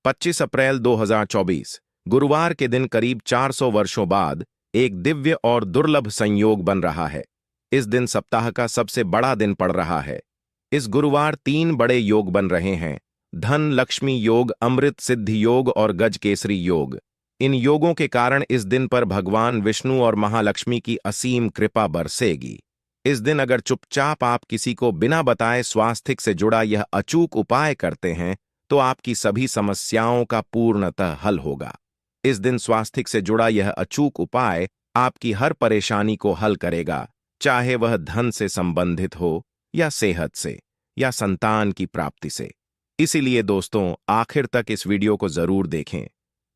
25 अप्रैल 2024 गुरुवार के दिन करीब 400 वर्षों बाद एक दिव्य और दुर्लभ संयोग बन रहा है। इस दिन सप्ताह का सबसे बड़ा दिन पड़ रहा है। इस गुरुवार 3 बड़े योग बन रहे हैं: धन लक्ष्मी योग, अमृत सिद्धि योग और गज केसरी योग। इन योगों के कारण इस दिन पर भगवान विष्णु और महालक्ष्मी की असीम कृपा बरसेगी। इस दिन अगर चुपचाप आप किसी को बिना बताए स्वास्थ्य से जुड़ा यह अचूक उपाय करते हैं तो आपकी सभी समस्याओं का पूर्णतः हल होगा। इस दिन स्वास्थ्य से जुड़ा यह अचूक उपाय आपकी हर परेशानी को हल करेगा, चाहे वह धन से संबंधित हो या सेहत से या संतान की प्राप्ति से। इसीलिए दोस्तों, आखिर तक इस वीडियो को जरूर देखें।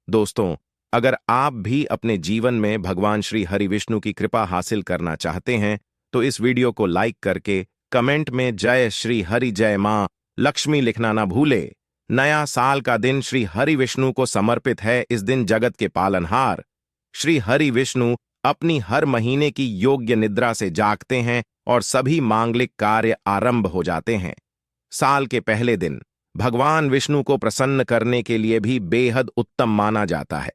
दोस्तों, अगर आप भी अपने जीवन में भगवान श्री हरि विष्णु की कृपा हासिल करना चाहते हैं तो इस वीडियो को लाइक करके कमेंट में जय श्री हरि जय मां लक्ष्मी लिखना ना भूले। नया साल का दिन श्री हरि विष्णु को समर्पित है। इस दिन जगत के पालनहार श्री हरि विष्णु अपनी हर महीने की योग्य निद्रा से जागते हैं और सभी मांगलिक कार्य आरंभ हो जाते हैं। साल के पहले दिन भगवान विष्णु को प्रसन्न करने के लिए भी बेहद उत्तम माना जाता है।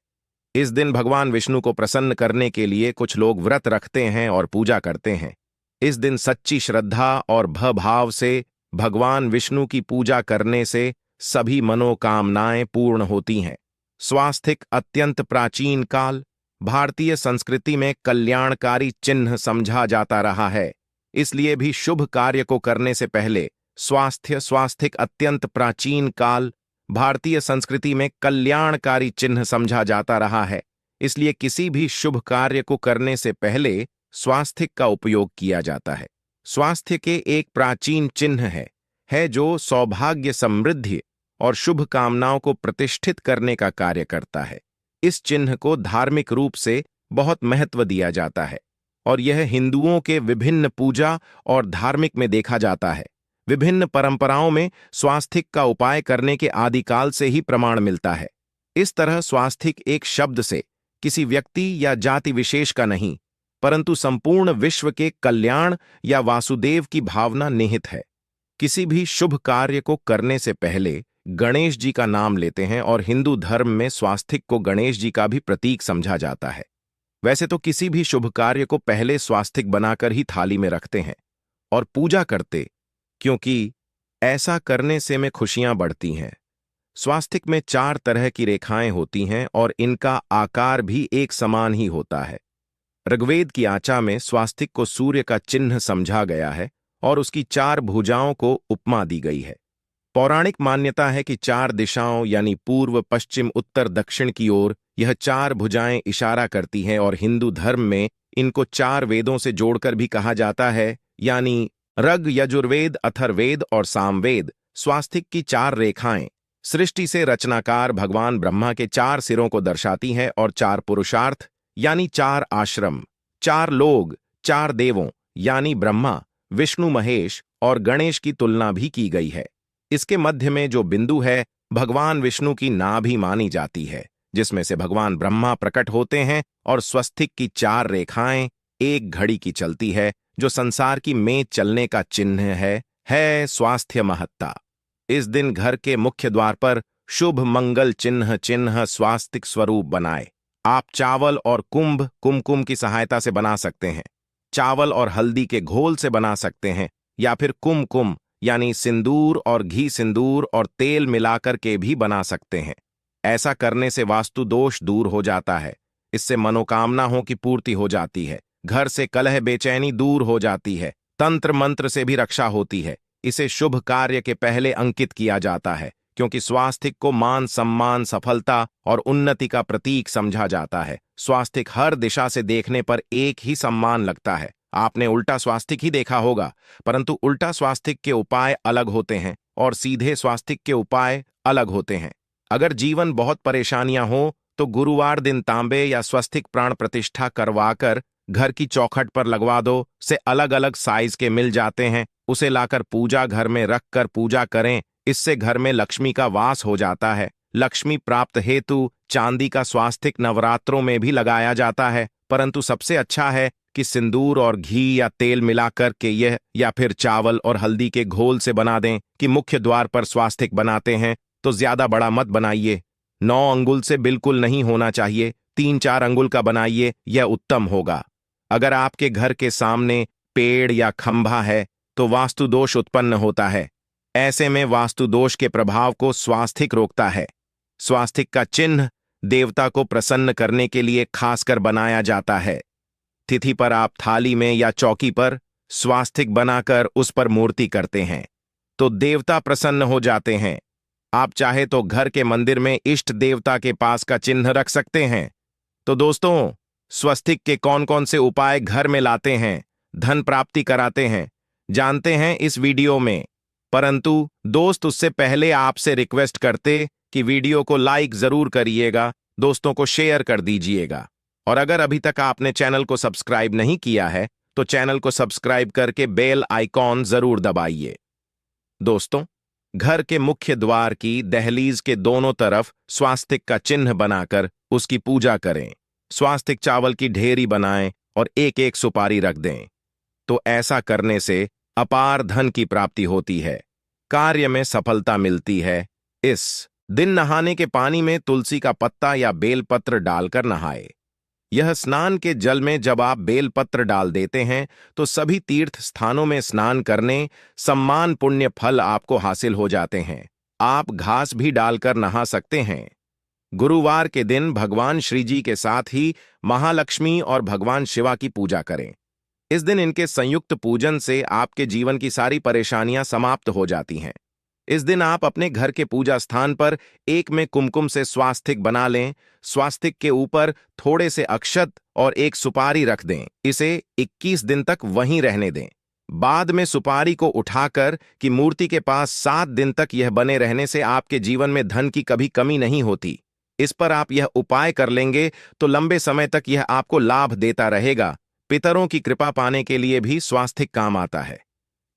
इस दिन भगवान विष्णु को प्रसन्न करने के लिए कुछ लोग व्रत रखते हैं और पूजा करते हैं। इस दिन सच्ची श्रद्धा और भवभाव से भगवान विष्णु की पूजा करने से सभी मनोकामनाएं पूर्ण होती हैं। स्वास्थिक अत्यंत प्राचीन काल भारतीय संस्कृति में कल्याणकारी चिन्ह समझा जाता रहा है। इसलिए भी शुभ कार्य को करने से पहले स्वास्थिक अत्यंत प्राचीन काल भारतीय संस्कृति में कल्याणकारी चिन्ह समझा जाता रहा है। इसलिए किसी भी शुभ कार्य को करने से पहले स्वास्थिक का उपयोग किया जाता है। स्वास्थ्य के एक प्राचीन चिन्ह है जो सौभाग्य, समृद्धि और शुभ कामनाओं को प्रतिष्ठित करने का कार्य करता है। इस चिन्ह को धार्मिक रूप से बहुत महत्व दिया जाता है और यह हिंदुओं के विभिन्न पूजा और धार्मिक में देखा जाता है। विभिन्न परंपराओं में स्वास्थिक का उपाय करने के आदिकाल से ही प्रमाण मिलता है। इस तरह स्वास्थिक एक शब्द से किसी व्यक्ति या जाति विशेष का नहीं, परंतु संपूर्ण विश्व के कल्याण या वासुदेव की भावना निहित है। किसी भी शुभ कार्य को करने से पहले गणेश जी का नाम लेते हैं और हिंदू धर्म में स्वास्थिक को गणेश जी का भी प्रतीक समझा जाता है। वैसे तो किसी भी शुभ कार्य को पहले स्वास्थिक बनाकर ही थाली में रखते हैं और पूजा करते, क्योंकि ऐसा करने से में खुशियां बढ़ती हैं। स्वास्तिक में 4 तरह की रेखाएं होती हैं और इनका आकार भी एक समान ही होता है। ऋग्वेद की आचा में स्वास्तिक को सूर्य का चिन्ह समझा गया है और उसकी 4 भुजाओं को उपमा दी गई है। पौराणिक मान्यता है कि 4 दिशाओं यानी पूर्व, पश्चिम, उत्तर, दक्षिण की ओर यह 4 भुजाएं इशारा करती हैं और हिंदू धर्म में इनको 4 वेदों से जोड़कर भी कहा जाता है, यानी ऋग, यजुर्वेद, अथर्ववेद और सामवेद। स्वास्तिक की 4 रेखाएं सृष्टि से रचनाकार भगवान ब्रह्मा के 4 सिरों को दर्शाती हैं और 4 पुरुषार्थ यानी 4 आश्रम, 4 लोग, 4 देवों यानी ब्रह्मा, विष्णु, महेश और गणेश की तुलना भी की गई है। इसके मध्य में जो बिंदु है भगवान विष्णु की नाभि मानी जाती है, जिसमें से भगवान ब्रह्मा प्रकट होते हैं और स्वास्तिक की 4 रेखाएं एक घड़ी की चलती है, जो संसार की मेज चलने का चिन्ह है स्वास्थ्य महत्ता। इस दिन घर के मुख्य द्वार पर शुभ मंगल चिन्ह स्वास्तिक स्वरूप बनाए। आप चावल और कुमकुम की सहायता से बना सकते हैं, चावल और हल्दी के घोल से बना सकते हैं, या फिर कुमकुम यानी सिंदूर और घी, सिंदूर और तेल मिलाकर के भी बना सकते हैं। ऐसा करने से वास्तु दोष दूर हो जाता है। इससे मनोकामनाओं की पूर्ति हो जाती है, घर से कलह बेचैनी दूर हो जाती है, तंत्र मंत्र से भी रक्षा होती है। इसे शुभ कार्य के पहले अंकित किया जाता है, क्योंकि स्वास्तिक को मान, सम्मान, सफलता और उन्नति का प्रतीक समझा जाता है। स्वास्तिक हर दिशा से देखने पर एक ही सम्मान लगता है। आपने उल्टा स्वास्तिक ही देखा होगा, परंतु उल्टा स्वास्तिक के उपाय अलग होते हैं और सीधे स्वास्तिक के उपाय अलग होते हैं। अगर जीवन बहुत परेशानियां हो तो गुरुवार दिन तांबे या स्वास्तिक प्राण प्रतिष्ठा करवाकर घर की चौखट पर लगवा दो। से अलग अलग साइज के मिल जाते हैं, उसे लाकर पूजा घर में रखकर पूजा करें। इससे घर में लक्ष्मी का वास हो जाता है। लक्ष्मी प्राप्त हेतु चांदी का स्वास्तिक नवरात्रों में भी लगाया जाता है, परंतु सबसे अच्छा है कि सिंदूर और घी या तेल मिलाकर के यह, या फिर चावल और हल्दी के घोल से बना दें। कि मुख्य द्वार पर स्वास्तिक बनाते हैं तो ज्यादा बड़ा मत बनाइए, 9 अंगुल से बिल्कुल नहीं होना चाहिए, 3-4 अंगुल का बनाइए, यह उत्तम होगा। अगर आपके घर के सामने पेड़ या खंभा है तो वास्तु दोष उत्पन्न होता है। ऐसे में वास्तु दोष के प्रभाव को स्वास्तिक रोकता है। स्वास्तिक का चिन्ह देवता को प्रसन्न करने के लिए खासकर बनाया जाता है। तिथि पर आप थाली में या चौकी पर स्वास्तिक बनाकर उस पर मूर्ति करते हैं तो देवता प्रसन्न हो जाते हैं। आप चाहे तो घर के मंदिर में इष्ट देवता के पास का चिन्ह रख सकते हैं। तो दोस्तों, स्वस्तिक के कौन कौन से उपाय घर में लाते हैं, धन प्राप्ति कराते हैं, जानते हैं इस वीडियो में। परंतु दोस्त, उससे पहले आपसे रिक्वेस्ट करते कि वीडियो को लाइक जरूर करिएगा, दोस्तों को शेयर कर दीजिएगा। और अगर अभी तक आपने चैनल को सब्सक्राइब नहीं किया है तो चैनल को सब्सक्राइब करके बेल आइकॉन जरूर दबाइए। दोस्तों, घर के मुख्य द्वार की दहलीज के दोनों तरफ स्वास्तिक का चिन्ह बनाकर उसकी पूजा करें। स्वास्तिक चावल की ढेरी बनाएं और एक एक सुपारी रख दें। तो ऐसा करने से अपार धन की प्राप्ति होती है, कार्य में सफलता मिलती है। इस दिन नहाने के पानी में तुलसी का पत्ता या बेलपत्र डालकर नहाए। यह स्नान के जल में जब आप बेलपत्र डाल देते हैं तो सभी तीर्थ स्थानों में स्नान करने सम्मान पुण्य फल आपको हासिल हो जाते हैं। आप घास भी डालकर नहा सकते हैं। गुरुवार के दिन भगवान श्री जी के साथ ही महालक्ष्मी और भगवान शिवा की पूजा करें। इस दिन इनके संयुक्त पूजन से आपके जीवन की सारी परेशानियां समाप्त हो जाती हैं। इस दिन आप अपने घर के पूजा स्थान पर एक में कुमकुम से स्वास्तिक बना लें। स्वास्तिक के ऊपर थोड़े से अक्षत और एक सुपारी रख दें। इसे 21 दिन तक वहीं रहने दें। बाद में सुपारी को उठाकर कि मूर्ति के पास 7 दिन तक यह बने रहने से आपके जीवन में धन की कभी कमी नहीं होती। इस पर आप यह उपाय कर लेंगे तो लंबे समय तक यह आपको लाभ देता रहेगा। पितरों की कृपा पाने के लिए भी स्वास्तिक काम आता है।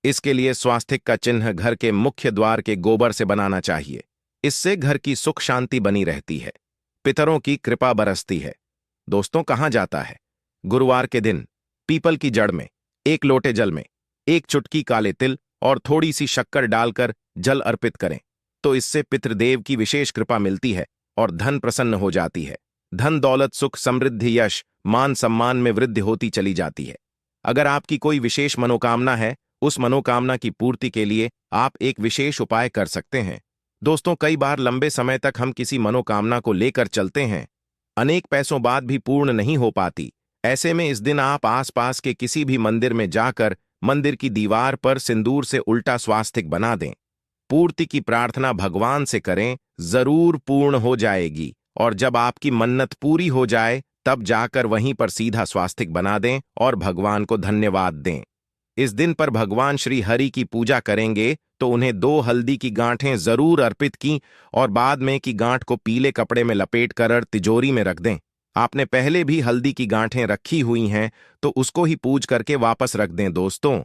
इसके लिए स्वास्तिक का चिन्ह घर के मुख्य द्वार के गोबर से बनाना चाहिए। इससे घर की सुख शांति बनी रहती है, पितरों की कृपा बरसती है। दोस्तों, कहाँ जाता है? गुरुवार के दिन पीपल की जड़ में 1 लोटे जल में 1 चुटकी काले तिल और थोड़ी सी शक्कर डालकर जल अर्पित करें तो इससे पितृदेव की विशेष कृपा मिलती है और धन प्रसन्न हो जाती है। धन दौलत सुख समृद्धि यश मान सम्मान में वृद्धि होती चली जाती है। अगर आपकी कोई विशेष मनोकामना है, उस मनोकामना की पूर्ति के लिए आप एक विशेष उपाय कर सकते हैं। दोस्तों, कई बार लंबे समय तक हम किसी मनोकामना को लेकर चलते हैं, अनेक पैसों बाद भी पूर्ण नहीं हो पाती। ऐसे में इस दिन आप आसपास के किसी भी मंदिर में जाकर मंदिर की दीवार पर सिंदूर से उल्टा स्वास्तिक बना दें। पूर्ति की प्रार्थना भगवान से करें, जरूर पूर्ण हो जाएगी। और जब आपकी मन्नत पूरी हो जाए तब जाकर वहीं पर सीधा स्वास्तिक बना दें और भगवान को धन्यवाद दें। इस दिन पर भगवान श्री हरि की पूजा करेंगे तो उन्हें 2 हल्दी की गांठें जरूर अर्पित की और बाद में की गांठ को पीले कपड़े में लपेट कर तिजोरी में रख दें। आपने पहले भी हल्दी की गांठें रखी हुई हैं तो उसको ही पूज करके वापस रख दें। दोस्तों,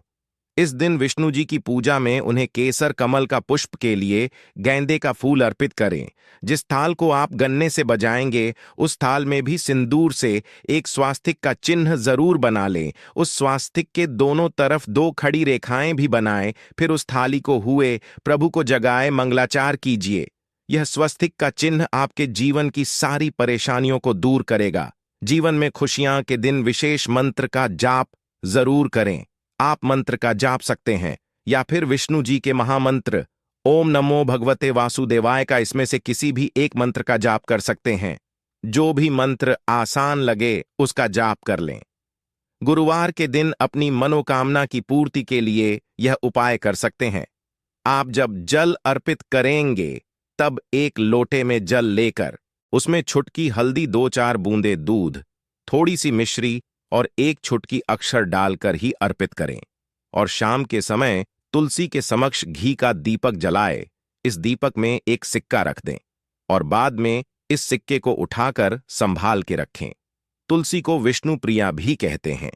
इस दिन विष्णु जी की पूजा में उन्हें केसर कमल का पुष्प के लिए गेंदे का फूल अर्पित करें। जिस थाल को आप गन्ने से बजाएंगे उस थाल में भी सिंदूर से एक स्वास्तिक का चिन्ह जरूर बना लें। उस स्वास्तिक के दोनों तरफ 2 खड़ी रेखाएं भी बनाएं। फिर उस थाली को हुए प्रभु को जगाए मंगलाचार कीजिए। यह स्वस्तिक का चिन्ह आपके जीवन की सारी परेशानियों को दूर करेगा। जीवन में खुशियां के दिन विशेष मंत्र का जाप जरूर करें। आप मंत्र का जाप सकते हैं या फिर विष्णु जी के महामंत्र ओम नमो भगवते वासुदेवाय का इसमें से किसी भी एक मंत्र का जाप कर सकते हैं। जो भी मंत्र आसान लगे उसका जाप कर लें। गुरुवार के दिन अपनी मनोकामना की पूर्ति के लिए यह उपाय कर सकते हैं। आप जब जल अर्पित करेंगे तब 1 लोटे में जल लेकर उसमें छुटकी हल्दी, 2-4 बूंदे दूध, थोड़ी सी मिश्री और 1 छुटकी अक्षर डालकर ही अर्पित करें। और शाम के समय तुलसी के समक्ष घी का दीपक जलाए। इस दीपक में एक सिक्का रख दें और बाद में इस सिक्के को उठाकर संभाल के रखें। तुलसी को विष्णु प्रिया भी कहते हैं,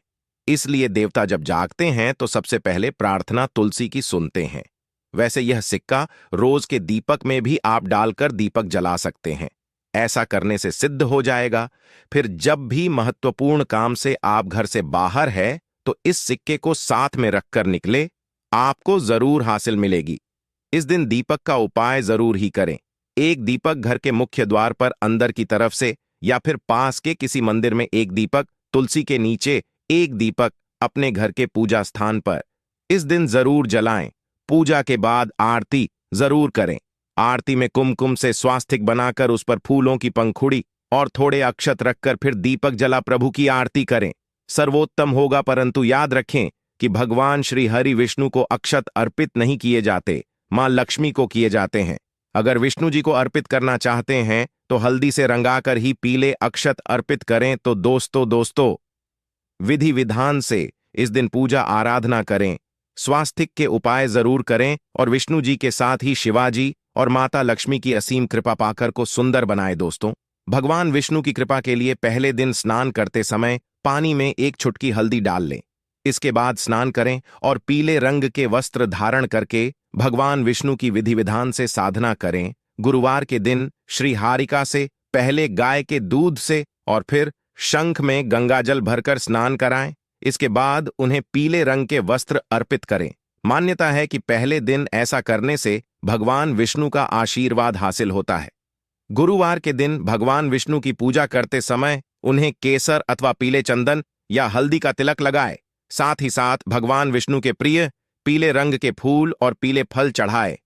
इसलिए देवता जब जागते हैं तो सबसे पहले प्रार्थना तुलसी की सुनते हैं। वैसे यह सिक्का रोज के दीपक में भी आप डालकर दीपक जला सकते हैं। ऐसा करने से सिद्ध हो जाएगा। फिर जब भी महत्वपूर्ण काम से आप घर से बाहर है तो इस सिक्के को साथ में रखकर निकले, आपको जरूर हासिल मिलेगी। इस दिन दीपक का उपाय जरूर ही करें। एक दीपक घर के मुख्य द्वार पर अंदर की तरफ से, या फिर पास के किसी मंदिर में एक दीपक, तुलसी के नीचे एक दीपक, अपने घर के पूजा स्थान पर इस दिन जरूर जलाएं। पूजा के बाद आरती जरूर करें। आरती में कुमकुम से स्वास्तिक बनाकर उस पर फूलों की पंखुड़ी और थोड़े अक्षत रखकर फिर दीपक जला प्रभु की आरती करें। सर्वोत्तम होगा, परंतु याद रखें कि भगवान श्री हरि विष्णु को अक्षत अर्पित नहीं किए जाते, मां लक्ष्मी को किए जाते हैं। अगर विष्णु जी को अर्पित करना चाहते हैं तो हल्दी से रंगाकर ही पीले अक्षत अर्पित करें। तो दोस्तों विधि विधान से इस दिन पूजा आराधना करें, स्वास्तिक के उपाय जरूर करें और विष्णु जी के साथ ही शिवाजी और माता लक्ष्मी की असीम कृपा पाकर को सुंदर बनाए। दोस्तों, भगवान विष्णु की कृपा के लिए पहले दिन स्नान करते समय पानी में एक चुटकी हल्दी डाल लें। इसके बाद स्नान करें और पीले रंग के वस्त्र धारण करके भगवान विष्णु की विधि विधान से साधना करें। गुरुवार के दिन श्री हारिका से पहले गाय के दूध से और फिर शंख में गंगाजल भरकर स्नान कराएं। इसके बाद उन्हें पीले रंग के वस्त्र अर्पित करें। मान्यता है कि पहले दिन ऐसा करने से भगवान विष्णु का आशीर्वाद हासिल होता है। गुरुवार के दिन भगवान विष्णु की पूजा करते समय उन्हें केसर अथवा पीले चंदन या हल्दी का तिलक लगाए। साथ ही साथ भगवान विष्णु के प्रिय पीले रंग के फूल और पीले फल चढ़ाए।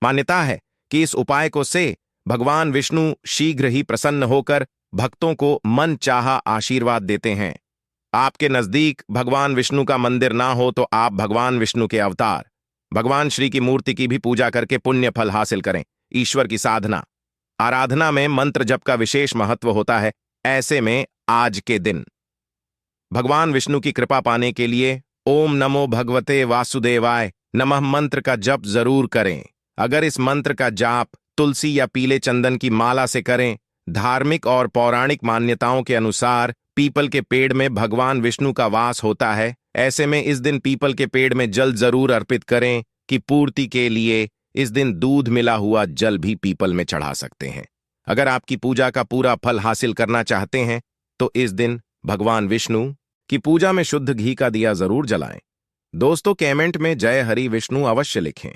मान्यता है कि इस उपाय को से भगवान विष्णु शीघ्र ही प्रसन्न होकर भक्तों को मन चाहा आशीर्वाद देते हैं। आपके नजदीक भगवान विष्णु का मंदिर ना हो तो आप भगवान विष्णु के अवतार भगवान श्री की मूर्ति की भी पूजा करके पुण्य फल हासिल करें। ईश्वर की साधना आराधना में मंत्र जप का विशेष महत्व होता है। ऐसे में आज के दिन भगवान विष्णु की कृपा पाने के लिए ओम नमो भगवते वासुदेवाय नमः मंत्र का जप जरूर करें। अगर इस मंत्र का जाप तुलसी या पीले चंदन की माला से करें। धार्मिक और पौराणिक मान्यताओं के अनुसार पीपल के पेड़ में भगवान विष्णु का वास होता है। ऐसे में इस दिन पीपल के पेड़ में जल जरूर अर्पित करें कि पूर्ति के लिए इस दिन दूध मिला हुआ जल भी पीपल में चढ़ा सकते हैं। अगर आपकी पूजा का पूरा फल हासिल करना चाहते हैं तो इस दिन भगवान विष्णु की पूजा में शुद्ध घी का दिया जरूर जलाएं। दोस्तों, कमेंट में जय हरि विष्णु अवश्य लिखें।